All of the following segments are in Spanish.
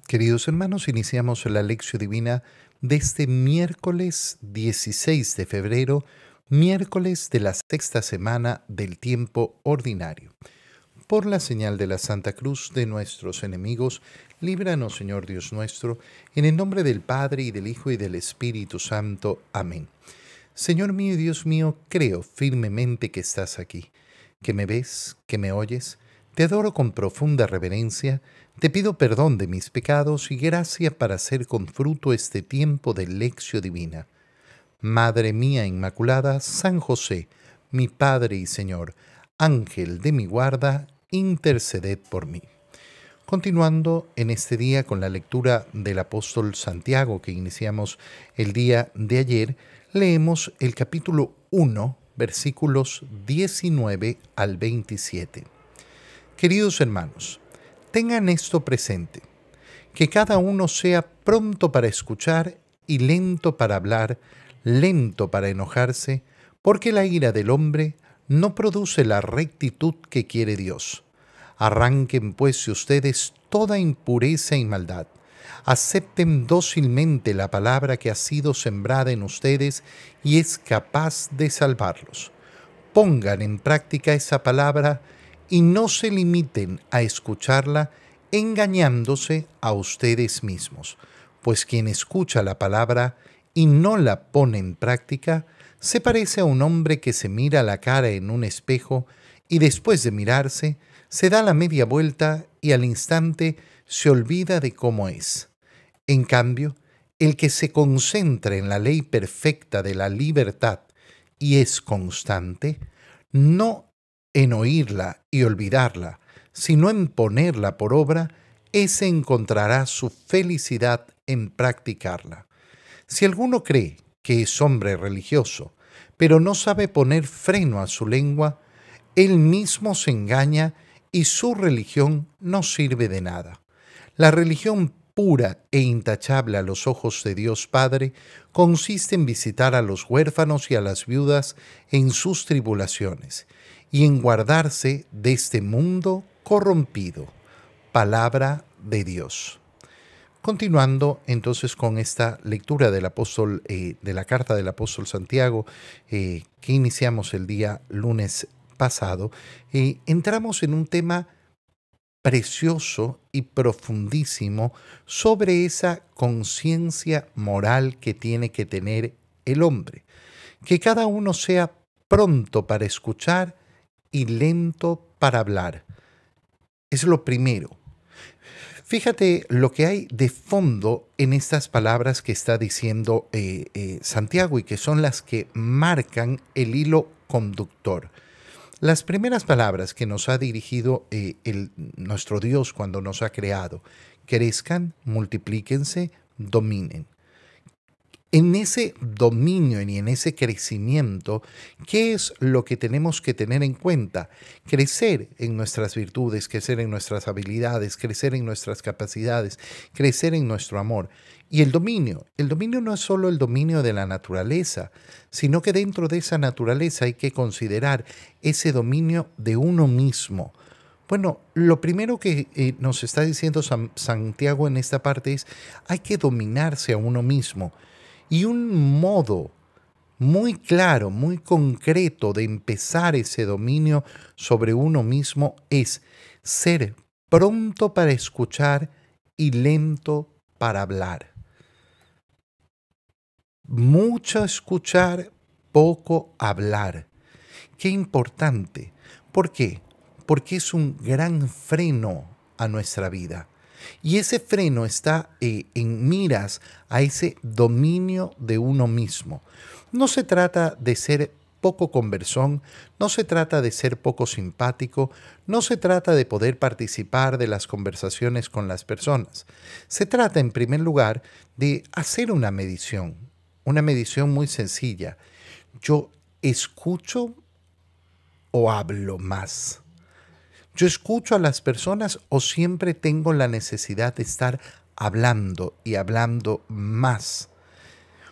Queridos hermanos, iniciamos la lección divina de este miércoles 16 de febrero, miércoles de la sexta semana del tiempo ordinario. Por la señal de la Santa Cruz de nuestros enemigos, líbranos, Señor Dios nuestro, en el nombre del Padre, y del Hijo, y del Espíritu Santo. Amén. Señor mío y Dios mío, creo firmemente que estás aquí, que me ves, que me oyes. Te adoro con profunda reverencia, te pido perdón de mis pecados y gracia para hacer con fruto este tiempo de lección divina. Madre mía Inmaculada, San José, mi Padre y Señor, Ángel de mi guarda, interceded por mí. Continuando en este día con la lectura del apóstol Santiago que iniciamos el día de ayer, leemos el capítulo 1, versículos 19 al 27. Queridos hermanos, tengan esto presente, que cada uno sea pronto para escuchar y lento para hablar, lento para enojarse, porque la ira del hombre no produce la rectitud que quiere Dios. Arranquen pues de ustedes toda impureza y maldad. Acepten dócilmente la palabra que ha sido sembrada en ustedes y es capaz de salvarlos. Pongan en práctica esa palabra y no se limiten a escucharla engañándose a ustedes mismos, pues quien escucha la palabra y no la pone en práctica se parece a un hombre que se mira la cara en un espejo y después de mirarse se da la media vuelta y al instante se olvida de cómo es. En cambio, el que se concentra en la ley perfecta de la libertad y es constante, no en oírla y olvidarla, sino en ponerla por obra, ese encontrará su felicidad en practicarla. Si alguno cree que es hombre religioso, pero no sabe poner freno a su lengua, él mismo se engaña y su religión no sirve de nada. La religión pura e intachable a los ojos de Dios Padre consiste en visitar a los huérfanos y a las viudas en sus tribulaciones y en guardarse de este mundo corrompido. Palabra de Dios. Continuando entonces con esta lectura del apóstol, de la carta del apóstol Santiago, que iniciamos el día lunes pasado, entramos en un tema precioso y profundísimo sobre esa conciencia moral que tiene que tener el hombre. Que cada uno sea pronto para escuchar y lento para hablar. Es lo primero. Fíjate lo que hay de fondo en estas palabras que está diciendo Santiago y que son las que marcan el hilo conductor. Las primeras palabras que nos ha dirigido nuestro Dios cuando nos ha creado: crezcan, multiplíquense, dominen. En ese dominio y en ese crecimiento, ¿qué es lo que tenemos que tener en cuenta? Crecer en nuestras virtudes, crecer en nuestras habilidades, crecer en nuestras capacidades, crecer en nuestro amor. Y el dominio no es solo el dominio de la naturaleza, sino que dentro de esa naturaleza hay que considerar ese dominio de uno mismo. Bueno, lo primero que nos está diciendo Santiago en esta parte es: hay que dominarse a uno mismo. Y un modo muy claro, muy concreto de empezar ese dominio sobre uno mismo es ser pronto para escuchar y lento para hablar. Mucho escuchar, poco hablar. Qué importante. ¿Por qué? Porque es un gran freno a nuestra vida. Y ese freno está en miras a ese dominio de uno mismo. No se trata de ser poco conversón, no se trata de ser poco simpático, no se trata de poder participar de las conversaciones con las personas. Se trata, en primer lugar, de hacer una medición muy sencilla. ¿Yo escucho o hablo más? ¿Yo escucho a las personas o siempre tengo la necesidad de estar hablando y hablando más?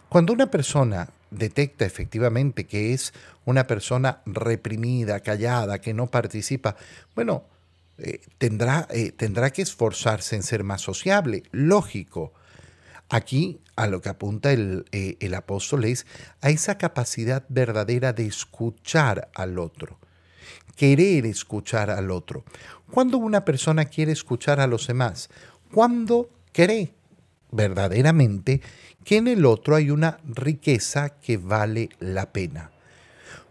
Cuando una persona detecta efectivamente que es una persona reprimida, callada, que no participa, bueno, tendrá que esforzarse en ser más sociable, lógico. Aquí a lo que apunta el apóstol es a esa capacidad verdadera de escuchar al otro, querer escuchar al otro. Cuando una persona quiere escuchar a los demás, cuando cree verdaderamente que en el otro hay una riqueza que vale la pena.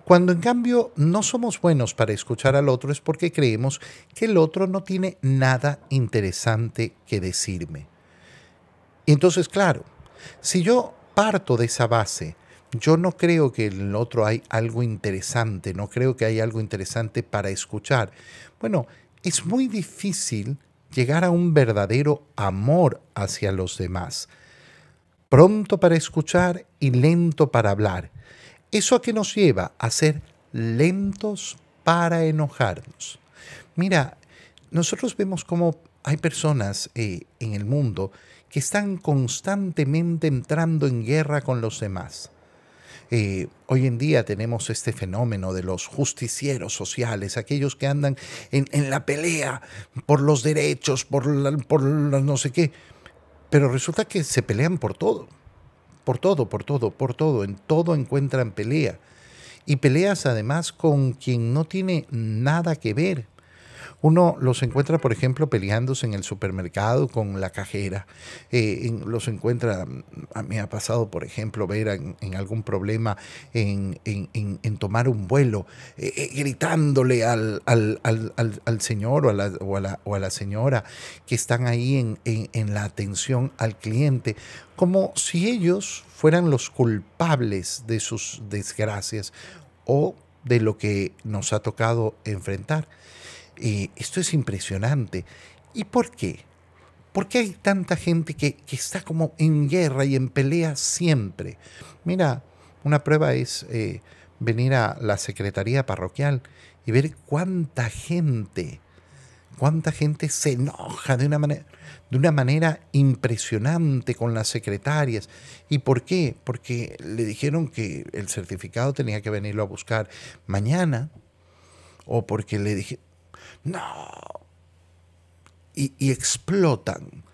Cuando en cambio no somos buenos para escuchar al otro es porque creemos que el otro no tiene nada interesante que decirme. Y entonces, claro, si yo parto de esa base, yo no creo que en el otro hay algo interesante, no creo que hay algo interesante para escuchar. Bueno, es muy difícil llegar a un verdadero amor hacia los demás. Pronto para escuchar y lento para hablar. ¿Eso a qué nos lleva? A ser lentos para enojarnos. Mira, nosotros vemos cómo hay personas en el mundo que están constantemente entrando en guerra con los demás. Hoy en día tenemos este fenómeno de los justicieros sociales, aquellos que andan en la pelea por los derechos, por la no sé qué, pero resulta que se pelean por todo, por todo, por todo, por todo, en todo encuentran pelea. Y peleas además con quien no tiene nada que ver. Uno los encuentra, por ejemplo, peleándose en el supermercado con la cajera. Los encuentra, a mí me ha pasado, por ejemplo, ver en algún problema en tomar un vuelo, gritándole al señor o a la señora que están ahí en la atención al cliente, como si ellos fueran los culpables de sus desgracias o de lo que nos ha tocado enfrentar. Esto es impresionante. ¿Y por qué? ¿Por qué hay tanta gente que está como en guerra y en pelea siempre? Mira, una prueba es venir a la secretaría parroquial y ver cuánta gente se enoja de una manera impresionante con las secretarias. ¿Y por qué? Porque le dijeron que el certificado tenía que venirlo a buscar mañana, o porque le dije, no, y explotan.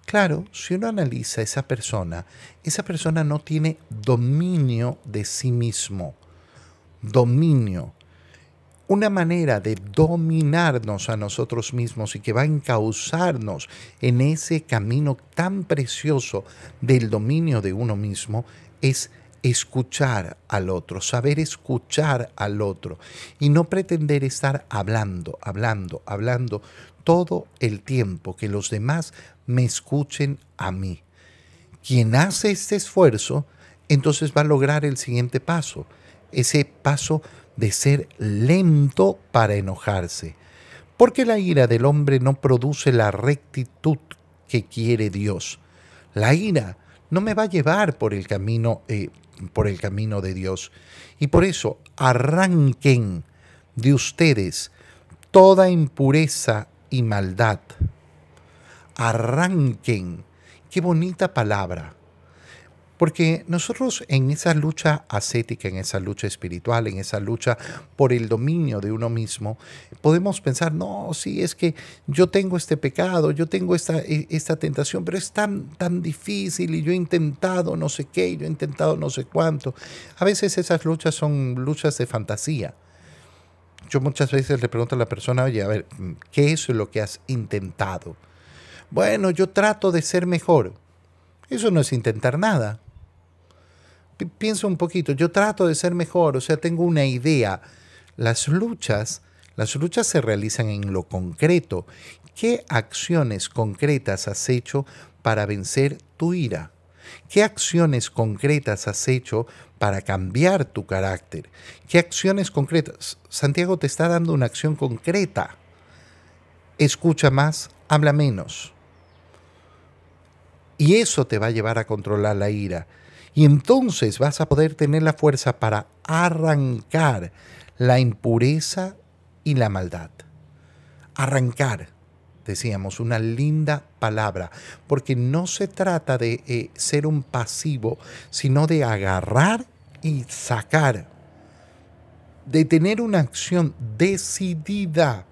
Claro, si uno analiza a esa persona no tiene dominio de sí mismo. Dominio. Una manera de dominarnos a nosotros mismos y que va a encauzarnos en ese camino tan precioso del dominio de uno mismo es escuchar al otro, saber escuchar al otro y no pretender estar hablando, hablando, hablando todo el tiempo, que los demás me escuchen a mí. Quien hace este esfuerzo, entonces va a lograr el siguiente paso, ese paso de ser lento para enojarse, porque la ira del hombre no produce la rectitud que quiere Dios. La ira no me va a llevar por el camino de Dios. Y por eso arranquen de ustedes toda impureza y maldad. Arranquen. Qué bonita palabra. Porque nosotros en esa lucha ascética, en esa lucha espiritual, en esa lucha por el dominio de uno mismo, podemos pensar, no, sí, es que yo tengo este pecado, yo tengo esta tentación, pero es tan difícil y yo he intentado no sé qué, yo he intentado no sé cuánto. A veces esas luchas son luchas de fantasía. Yo muchas veces le pregunto a la persona, oye, a ver, ¿qué es lo que has intentado? Bueno, yo trato de ser mejor. Eso no es intentar nada. Pienso un poquito, yo trato de ser mejor, o sea, tengo una idea. Las luchas, las luchas se realizan en lo concreto. ¿Qué acciones concretas has hecho para vencer tu ira? ¿Qué acciones concretas has hecho para cambiar tu carácter? ¿Qué acciones concretas? Santiago te está dando una acción concreta. Escucha más, habla menos. Y eso te va a llevar a controlar la ira. Y entonces vas a poder tener la fuerza para arrancar la impureza y la maldad. Arrancar, decíamos, una linda palabra, porque no se trata de ser un pasivo, sino de agarrar y sacar, de tener una acción decidida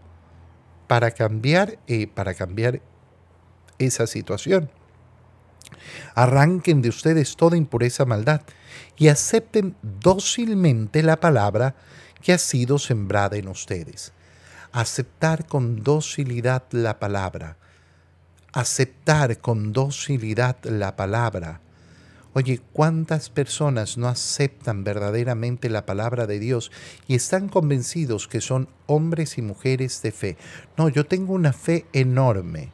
para cambiar esa situación. Arranquen de ustedes toda impureza, maldad, y acepten dócilmente la palabra que ha sido sembrada en ustedes. Aceptar con docilidad la palabra. Aceptar con docilidad la palabra. Oye, ¿cuántas personas no aceptan verdaderamente la palabra de Dios y están convencidos que son hombres y mujeres de fe? No, yo tengo una fe enorme.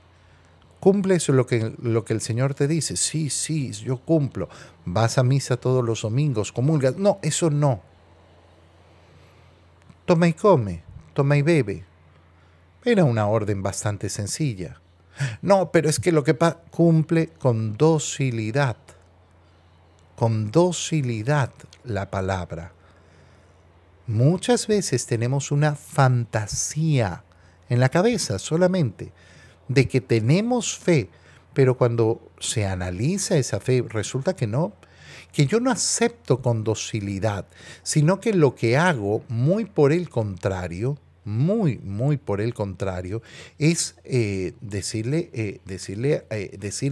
¿Cumples lo que el Señor te dice? Sí, sí, yo cumplo. ¿Vas a misa todos los domingos? ¿Comulgas? No, eso no. Toma y come, toma y bebe. Era una orden bastante sencilla. No, pero es que lo que cumple con docilidad la palabra. Muchas veces tenemos una fantasía en la cabeza solamente de que tenemos fe, pero cuando se analiza esa fe resulta que no, que yo no acepto con docilidad, sino que lo que hago, muy por el contrario, muy por el contrario, es decir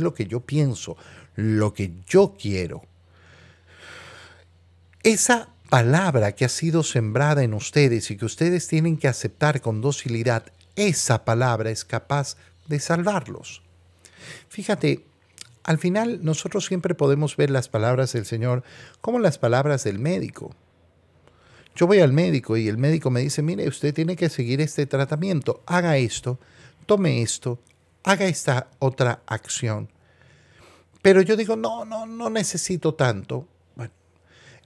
lo que yo pienso, lo que yo quiero. Esa palabra que ha sido sembrada en ustedes y que ustedes tienen que aceptar con docilidad, esa palabra es capaz de salvarlos. Fíjate, al final nosotros siempre podemos ver las palabras del Señor como las palabras del médico. Yo voy al médico y el médico me dice, mire, usted tiene que seguir este tratamiento, haga esto, tome esto, haga esta otra acción. Pero yo digo, no necesito tanto. Bueno,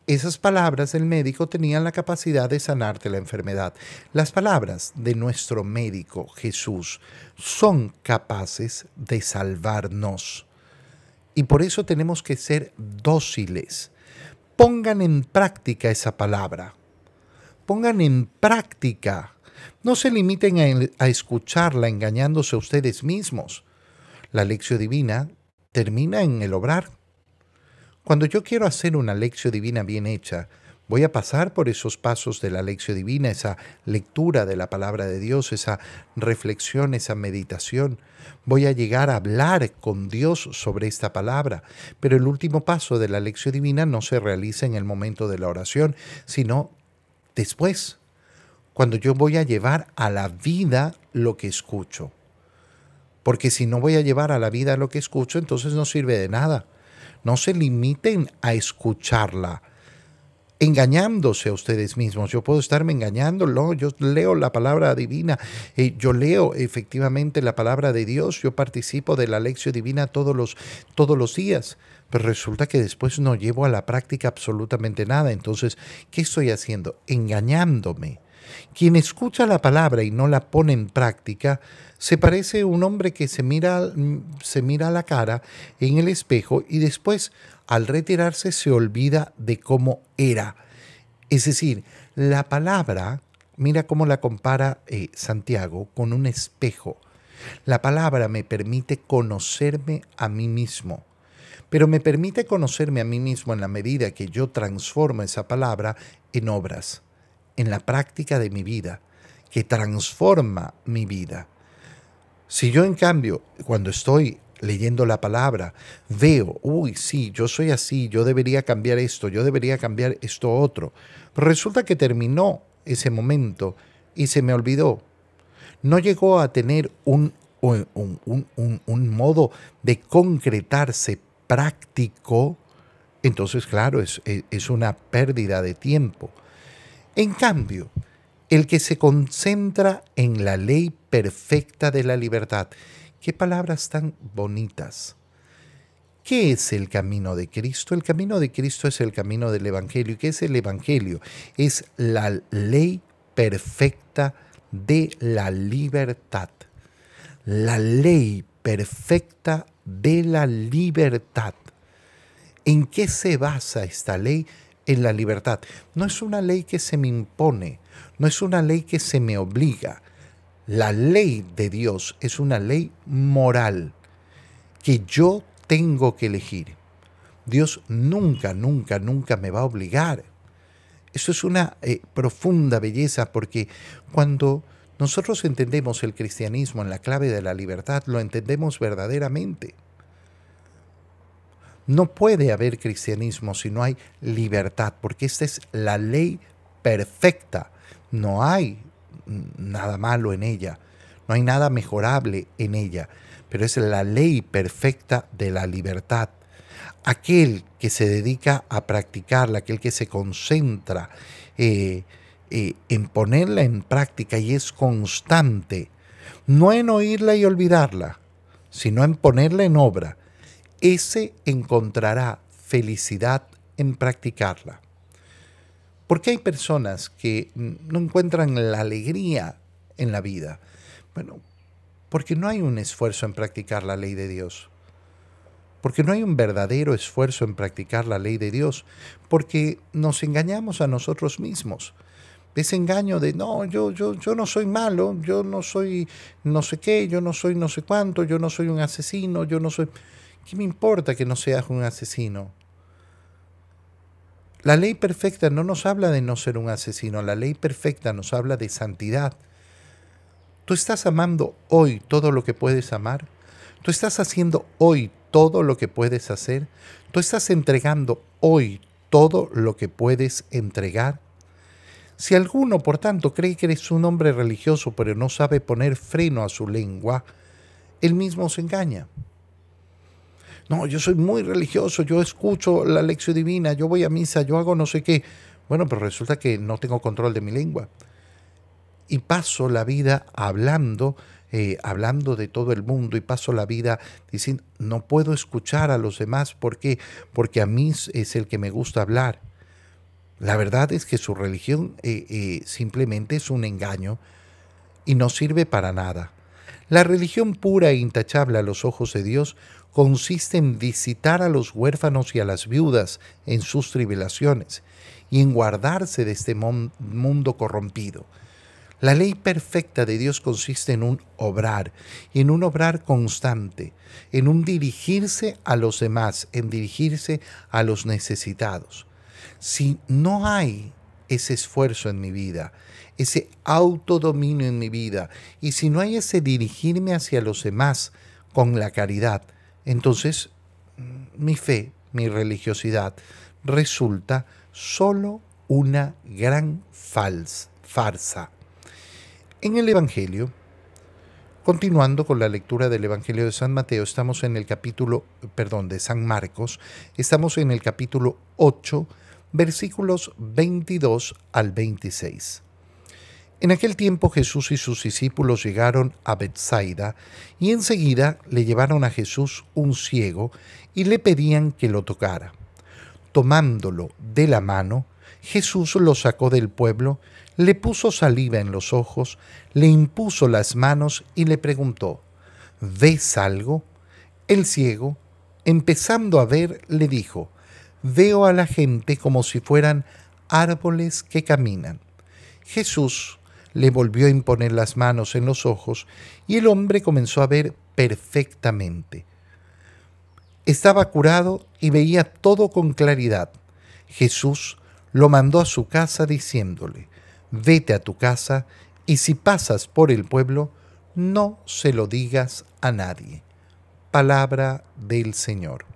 esas palabras del médico tenían la capacidad de sanarte la enfermedad. Las palabras de nuestro médico Jesús son capaces de salvarnos. Y por eso tenemos que ser dóciles. Pongan en práctica esa palabra. Pongan en práctica. No se limiten a escucharla engañándose a ustedes mismos. La lección divina termina en el obrar. Cuando yo quiero hacer una lección divina bien hecha, voy a pasar por esos pasos de la lección divina, esa lectura de la palabra de Dios, esa reflexión, esa meditación. Voy a llegar a hablar con Dios sobre esta palabra. Pero el último paso de la lección divina no se realiza en el momento de la oración, sino después, cuando yo voy a llevar a la vida lo que escucho. Porque si no voy a llevar a la vida lo que escucho, entonces no sirve de nada. No se limiten a escucharla, engañándose a ustedes mismos. Yo puedo estarme engañando, no, yo leo la palabra divina, yo leo efectivamente la palabra de Dios, yo participo de la lección divina todos los días, pero resulta que después no llevo a la práctica absolutamente nada. Entonces, ¿qué estoy haciendo? Engañándome. Quien escucha la palabra y no la pone en práctica, se parece a un hombre que se mira a la cara en el espejo y después, al retirarse, se olvida de cómo era. Es decir, la palabra, mira cómo la compara Santiago con un espejo. La palabra me permite conocerme a mí mismo, pero me permite conocerme a mí mismo en la medida que yo transformo esa palabra en obras, en la práctica de mi vida, que transforma mi vida. Si yo, en cambio, cuando estoy leyendo la palabra, veo, uy, sí, yo soy así, yo debería cambiar esto, yo debería cambiar esto otro, pero resulta que terminó ese momento y se me olvidó. No llegó a tener un modo de concretarse práctico, entonces, claro, es una pérdida de tiempo. En cambio, el que se concentra en la ley perfecta de la libertad. Qué palabras tan bonitas. ¿Qué es el camino de Cristo? El camino de Cristo es el camino del Evangelio. ¿Qué es el Evangelio? Es la ley perfecta de la libertad. La ley perfecta de la libertad. ¿En qué se basa esta ley? En la libertad. No es una ley que se me impone, no es una ley que se me obliga. La ley de Dios es una ley moral que yo tengo que elegir. Dios nunca me va a obligar. Eso es una profunda belleza, porque cuando nosotros entendemos el cristianismo en la clave de la libertad, lo entendemos verdaderamente. No puede haber cristianismo si no hay libertad, porque esta es la ley perfecta. No hay nada malo en ella, no hay nada mejorable en ella, pero es la ley perfecta de la libertad. Aquel que se dedica a practicarla, aquel que se concentra en ponerla en práctica y es constante, no en oírla y olvidarla, sino en ponerla en obra, ese encontrará felicidad en practicarla. ¿Por qué hay personas que no encuentran la alegría en la vida? Bueno, porque no hay un esfuerzo en practicar la ley de Dios. Porque no hay un verdadero esfuerzo en practicar la ley de Dios. Porque nos engañamos a nosotros mismos. Ese engaño de, no, yo no soy malo, yo no soy no sé qué, yo no soy no sé cuánto, yo no soy un asesino, yo no soy... ¿Qué me importa que no seas un asesino? La ley perfecta no nos habla de no ser un asesino, la ley perfecta nos habla de santidad. ¿Tú estás amando hoy todo lo que puedes amar? ¿Tú estás haciendo hoy todo lo que puedes hacer? ¿Tú estás entregando hoy todo lo que puedes entregar? Si alguno, por tanto, cree que eres un hombre religioso pero no sabe poner freno a su lengua, él mismo se engaña. No, yo soy muy religioso, yo escucho la lección divina, yo voy a misa, yo hago no sé qué. Bueno, pero resulta que no tengo control de mi lengua. Y paso la vida hablando de todo el mundo, y paso la vida diciendo, no puedo escuchar a los demás. ¿Por qué? Porque a mí es el que me gusta hablar. La verdad es que su religión simplemente es un engaño y no sirve para nada. La religión pura e intachable a los ojos de Dios consiste en visitar a los huérfanos y a las viudas en sus tribulaciones y en guardarse de este mundo corrompido. La ley perfecta de Dios consiste en un obrar, y en un obrar constante, en un dirigirse a los demás, en dirigirse a los necesitados. Si no hay ese esfuerzo en mi vida, ese autodominio en mi vida, y si no hay ese dirigirme hacia los demás con la caridad, entonces mi fe, mi religiosidad, resulta solo una gran farsa. En el Evangelio, continuando con la lectura del Evangelio de San Mateo, estamos en el de San Marcos, estamos en el capítulo 8, versículos 22 al 26. En aquel tiempo Jesús y sus discípulos llegaron a Betsaida y enseguida le llevaron a Jesús un ciego y le pedían que lo tocara. Tomándolo de la mano, Jesús lo sacó del pueblo, le puso saliva en los ojos, le impuso las manos y le preguntó, ¿ves algo? El ciego, empezando a ver, le dijo, veo a la gente como si fueran árboles que caminan. Jesús le volvió a imponer las manos en los ojos y el hombre comenzó a ver perfectamente. Estaba curado y veía todo con claridad. Jesús lo mandó a su casa diciéndole, vete a tu casa y si pasas por el pueblo, no se lo digas a nadie. Palabra del Señor.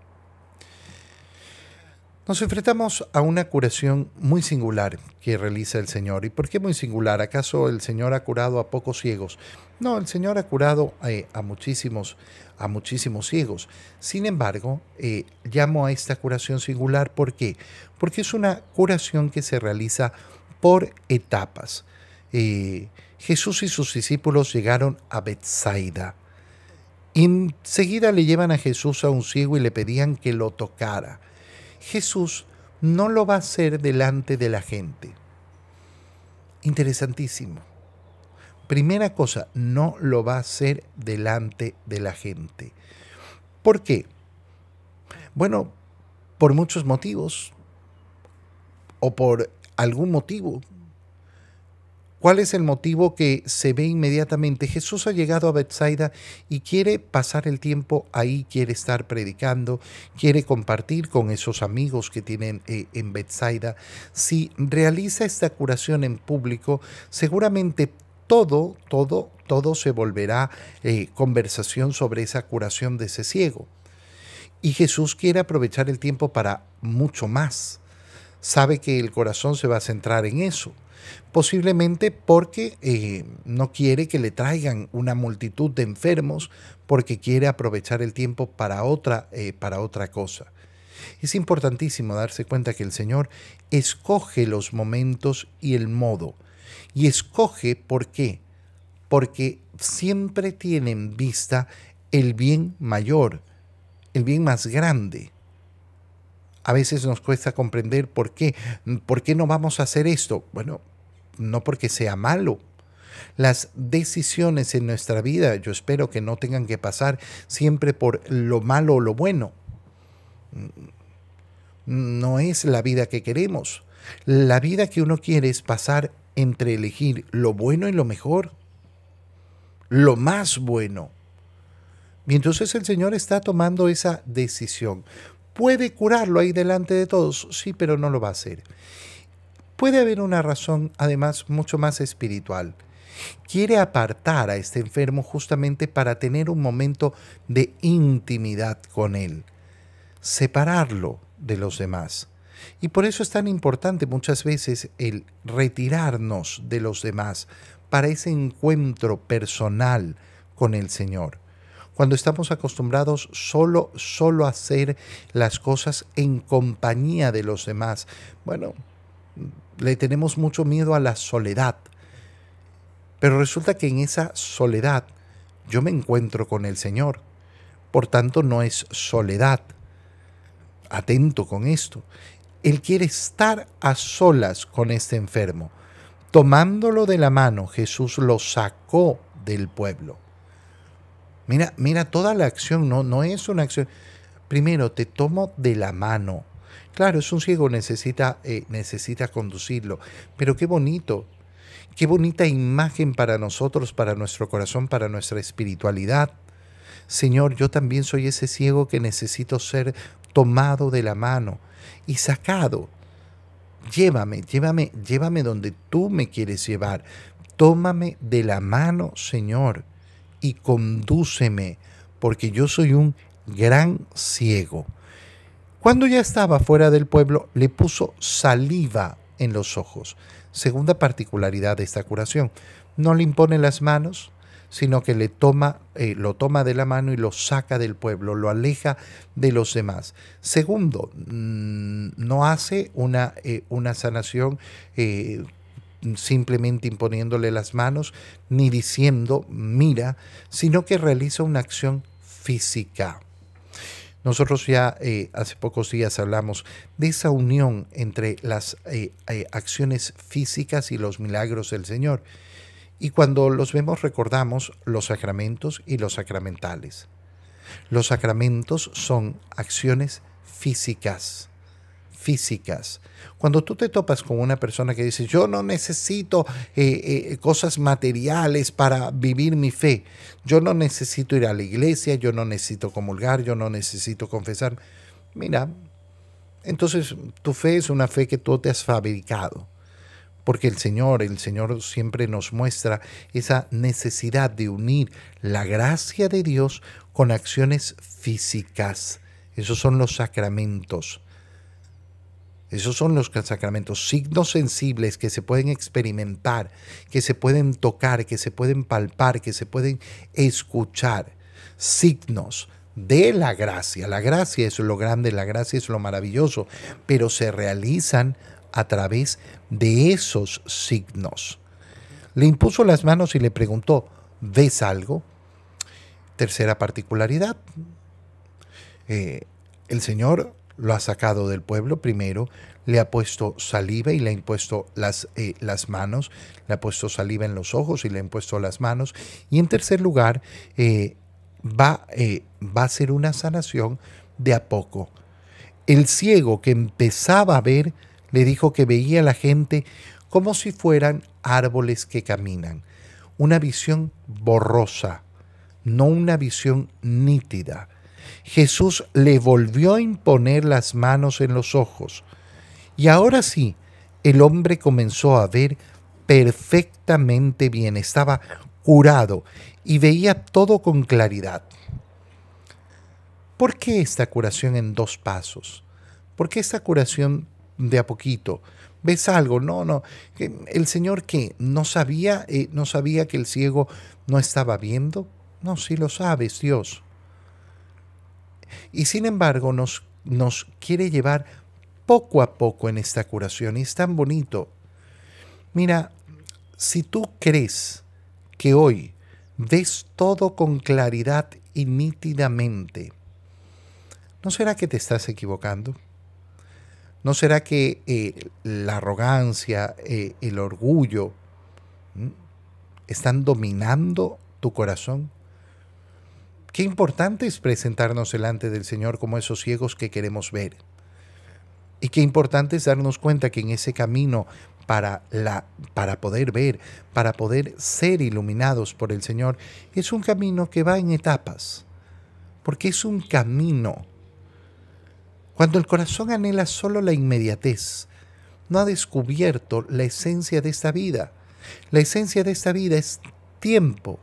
Nos enfrentamos a una curación muy singular que realiza el Señor. ¿Y por qué muy singular? ¿Acaso el Señor ha curado a pocos ciegos? No, el Señor ha curado a muchísimos ciegos. Sin embargo, llamo a esta curación singular. ¿Por qué? Porque es una curación que se realiza por etapas. Jesús y sus discípulos llegaron a Betsaida. Enseguida le llevan a Jesús a un ciego y le pedían que lo tocara. Jesús no lo va a hacer delante de la gente. Interesantísimo. Primera cosa, no lo va a hacer delante de la gente. ¿Por qué? Bueno, por muchos motivos o por algún motivo. ¿Cuál es el motivo que se ve inmediatamente? Jesús ha llegado a Betsaida y quiere pasar el tiempo ahí, quiere estar predicando, quiere compartir con esos amigos que tienen en Betsaida. Si realiza esta curación en público, seguramente todo se volverá conversación sobre esa curación de ese ciego. Y Jesús quiere aprovechar el tiempo para mucho más. Sabe que el corazón se va a centrar en eso. Posiblemente porque no quiere que le traigan una multitud de enfermos, porque quiere aprovechar el tiempo para otra cosa. Es importantísimo darse cuenta que el Señor escoge los momentos y el modo. Y escoge, ¿por qué? Porque siempre tiene en vista el bien mayor, el bien más grande. A veces nos cuesta comprender por qué. ¿Por qué no vamos a hacer esto? Bueno, no porque sea malo. Las decisiones en nuestra vida, yo espero que no tengan que pasar siempre por lo malo o lo bueno. No es la vida que queremos. La vida que uno quiere es pasar entre elegir lo bueno y lo mejor, lo más bueno. Y entonces el Señor está tomando esa decisión. ¿Puede curarlo ahí delante de todos? Sí, pero no lo va a hacer. Puede haber una razón, además, mucho más espiritual. Quiere apartar a este enfermo justamente para tener un momento de intimidad con él, separarlo de los demás. Y por eso es tan importante muchas veces el retirarnos de los demás para ese encuentro personal con el Señor. Cuando estamos acostumbrados solo a hacer las cosas en compañía de los demás, bueno, le tenemos mucho miedo a la soledad. Pero resulta que en esa soledad yo me encuentro con el Señor. Por tanto, no es soledad. Atento con esto. Él quiere estar a solas con este enfermo. Tomándolo de la mano, Jesús lo sacó del pueblo. Mira toda la acción, no es una acción. Primero, te tomo de la mano. Claro, es un ciego, necesita conducirlo. Pero qué bonito, qué bonita imagen para nosotros, para nuestro corazón, para nuestra espiritualidad. Señor, yo también soy ese ciego que necesito ser tomado de la mano y sacado. Llévame donde tú me quieres llevar. Tómame de la mano, Señor, y condúceme, porque yo soy un gran ciego. Cuando ya estaba fuera del pueblo, le puso saliva en los ojos. Segunda particularidad de esta curación. No le impone las manos, sino que lo toma de la mano y lo saca del pueblo, lo aleja de los demás. Segundo, no hace una sanación simplemente imponiéndole las manos, ni diciendo, mira, sino que realiza una acción física. Nosotros ya hace pocos días hablamos de esa unión entre las acciones físicas y los milagros del Señor. Y cuando los vemos recordamos los sacramentos y los sacramentales. Los sacramentos son acciones físicas. Cuando tú te topas con una persona que dice, yo no necesito cosas materiales para vivir mi fe, yo no necesito ir a la iglesia, yo no necesito comulgar, yo no necesito confesar. Mira, entonces tu fe es una fe que tú te has fabricado. Porque el Señor siempre nos muestra esa necesidad de unir la gracia de Dios con acciones físicas. Esos son los sacramentos. Esos son los sacramentos, signos sensibles que se pueden experimentar, que se pueden tocar, que se pueden palpar, que se pueden escuchar. Signos de la gracia. La gracia es lo grande, la gracia es lo maravilloso, pero se realizan a través de esos signos. Le impuso las manos y le preguntó, ¿ves algo? Tercera particularidad. El Señor lo ha sacado del pueblo primero, le ha puesto saliva y le ha impuesto las manos, le ha puesto saliva en los ojos y le ha impuesto las manos. Y en tercer lugar, va a ser una sanación de a poco. El ciego que empezaba a ver, le dijo que veía a la gente como si fueran árboles que caminan. Una visión borrosa, no una visión nítida. Jesús le volvió a imponer las manos en los ojos. Y ahora sí, el hombre comenzó a ver perfectamente bien, estaba curado y veía todo con claridad. ¿Por qué esta curación en 2 pasos? ¿Por qué esta curación de a poquito? ¿Ves algo? No, no. ¿El Señor qué? ¿No sabía que el ciego no estaba viendo? No, sí lo sabes, Dios. Y sin embargo nos quiere llevar poco a poco en esta curación. Y es tan bonito. Mira, si tú crees que hoy ves todo con claridad y nítidamente, ¿no será que te estás equivocando? ¿No será que la arrogancia, el orgullo, ¿m? están dominando tu corazón? Qué importante es presentarnos delante del Señor como esos ciegos que queremos ver. Y qué importante es darnos cuenta que en ese camino para poder ver, para poder ser iluminados por el Señor, es un camino que va en etapas, porque es un camino. Cuando el corazón anhela solo la inmediatez, no ha descubierto la esencia de esta vida. La esencia de esta vida es tiempo.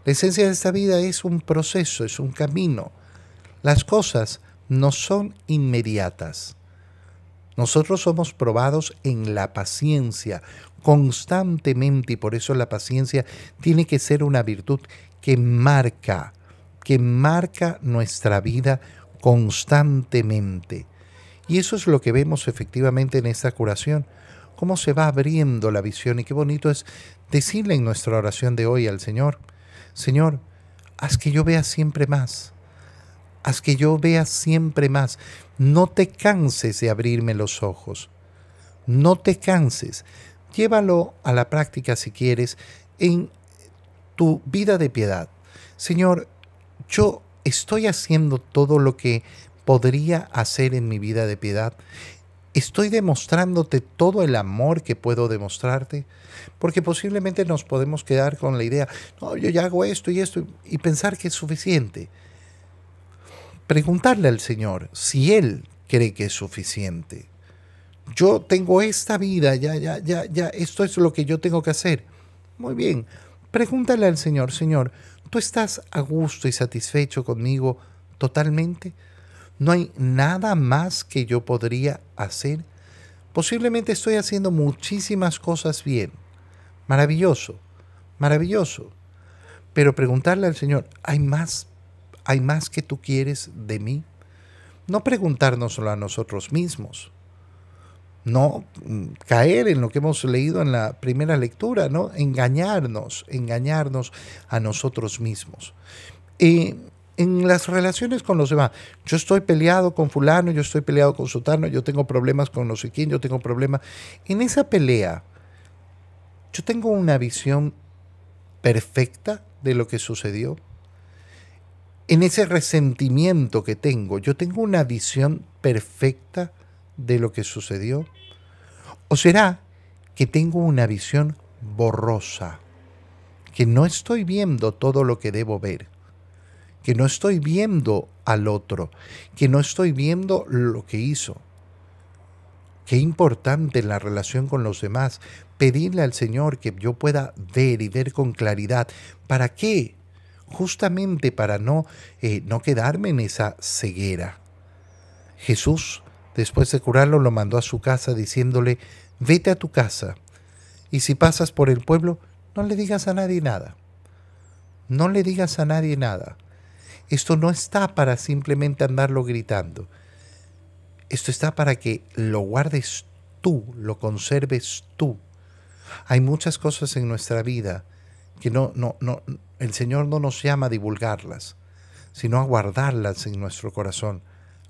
La esencia de esta vida es un proceso, es un camino. Las cosas no son inmediatas. Nosotros somos probados en la paciencia constantemente y por eso la paciencia tiene que ser una virtud que marca nuestra vida constantemente. Y eso es lo que vemos efectivamente en esta curación, cómo se va abriendo la visión y qué bonito es decirle en nuestra oración de hoy al Señor, Señor, haz que yo vea siempre más. Haz que yo vea siempre más. No te canses de abrirme los ojos. No te canses. Llévalo a la práctica si quieres en tu vida de piedad. Señor, yo estoy haciendo todo lo que podría hacer en mi vida de piedad. Estoy demostrándote todo el amor que puedo demostrarte, porque posiblemente nos podemos quedar con la idea, no, yo ya hago esto y pensar que es suficiente. Preguntarle al Señor si Él cree que es suficiente. Yo tengo esta vida, ya, esto es lo que yo tengo que hacer. Muy bien, pregúntale al Señor, Señor, ¿tú estás a gusto y satisfecho conmigo totalmente? ¿No hay nada más que yo podría hacer? Posiblemente estoy haciendo muchísimas cosas bien. Maravilloso, maravilloso. Pero preguntarle al Señor, ¿hay más? ¿Hay más que tú quieres de mí? No preguntárnoslo a nosotros mismos. No caer en lo que hemos leído en la primera lectura, ¿no? Engañarnos a nosotros mismos. En las relaciones con los demás, yo estoy peleado con fulano, yo estoy peleado con sutano, yo tengo problemas con no sé quién, yo tengo problemas. En esa pelea, yo tengo una visión perfecta de lo que sucedió. En ese resentimiento que tengo, yo tengo una visión perfecta de lo que sucedió. ¿O será que tengo una visión borrosa, que no estoy viendo todo lo que debo ver, que no estoy viendo al otro, que no estoy viendo lo que hizo? Qué importante en la relación con los demás pedirle al Señor que yo pueda ver y ver con claridad. ¿Para qué? Justamente para no quedarme en esa ceguera. Jesús, después de curarlo, lo mandó a su casa diciéndole, vete a tu casa y si pasas por el pueblo, no le digas a nadie nada. No le digas a nadie nada. Esto no está para simplemente andarlo gritando. Esto está para que lo guardes tú, lo conserves tú. Hay muchas cosas en nuestra vida que el Señor no nos llama a divulgarlas, sino a guardarlas en nuestro corazón,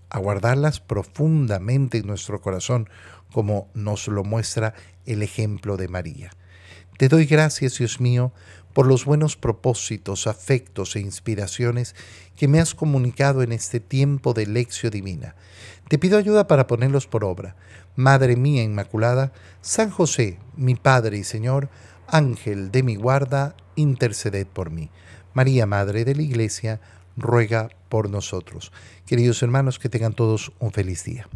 a guardarlas profundamente en nuestro corazón, como nos lo muestra el ejemplo de María. Te doy gracias, Dios mío, por los buenos propósitos, afectos e inspiraciones que me has comunicado en este tiempo de lección divina. Te pido ayuda para ponerlos por obra. Madre mía Inmaculada, San José, mi Padre y Señor, Ángel de mi guarda, interceded por mí. María, Madre de la Iglesia, ruega por nosotros. Queridos hermanos, que tengan todos un feliz día.